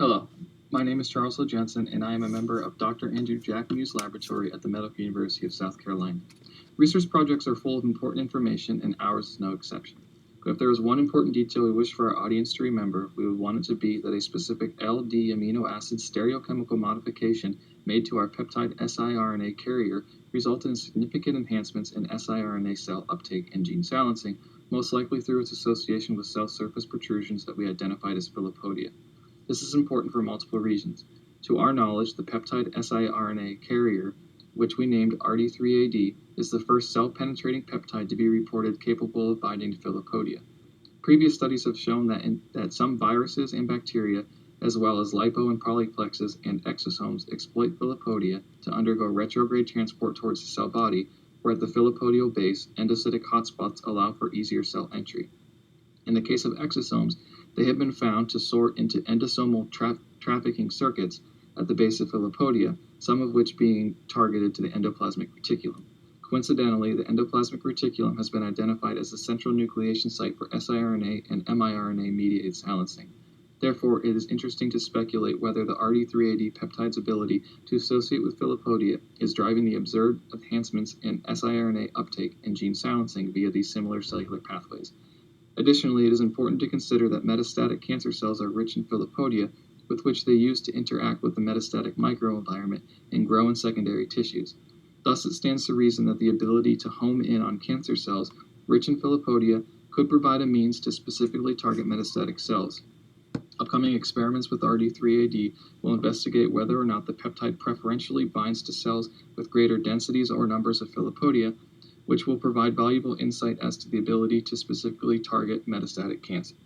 Hello, my name is Charles Holjencin, and I am a member of Dr. Andrew Jack Muse Laboratory at the Medical University of South Carolina. Research projects are full of important information, and ours is no exception. But if there is one important detail we wish for our audience to remember, we would want it to be that a specific LD amino acid stereochemical modification made to our peptide siRNA carrier resulted in significant enhancements in siRNA cell uptake and gene silencing, most likely through its association with cell surface protrusions that we identified as filopodia. This is important for multiple reasons. To our knowledge, the peptide siRNA carrier, which we named RD3AD, is the first cell-penetrating peptide to be reported capable of binding to filopodia. Previous studies have shown that some viruses and bacteria, as well as lipo and polyplexes and exosomes, exploit filopodia to undergo retrograde transport towards the cell body, where at the filopodial base, endocytic hotspots allow for easier cell entry. In the case of exosomes, they have been found to sort into endosomal trafficking circuits at the base of filopodia, some of which being targeted to the endoplasmic reticulum. Coincidentally, the endoplasmic reticulum has been identified as the central nucleation site for siRNA and miRNA-mediated silencing. Therefore, it is interesting to speculate whether the RD3AD peptide's ability to associate with filopodia is driving the observed enhancements in siRNA uptake and gene silencing via these similar cellular pathways. Additionally, it is important to consider that metastatic cancer cells are rich in filopodia, with which they use to interact with the metastatic microenvironment and grow in secondary tissues. Thus, it stands to reason that the ability to home in on cancer cells rich in filopodia could provide a means to specifically target metastatic cells. Upcoming experiments with RD3AD will investigate whether or not the peptide preferentially binds to cells with greater densities or numbers of filopodia, which will provide valuable insight as to the ability to specifically target metastatic cancer.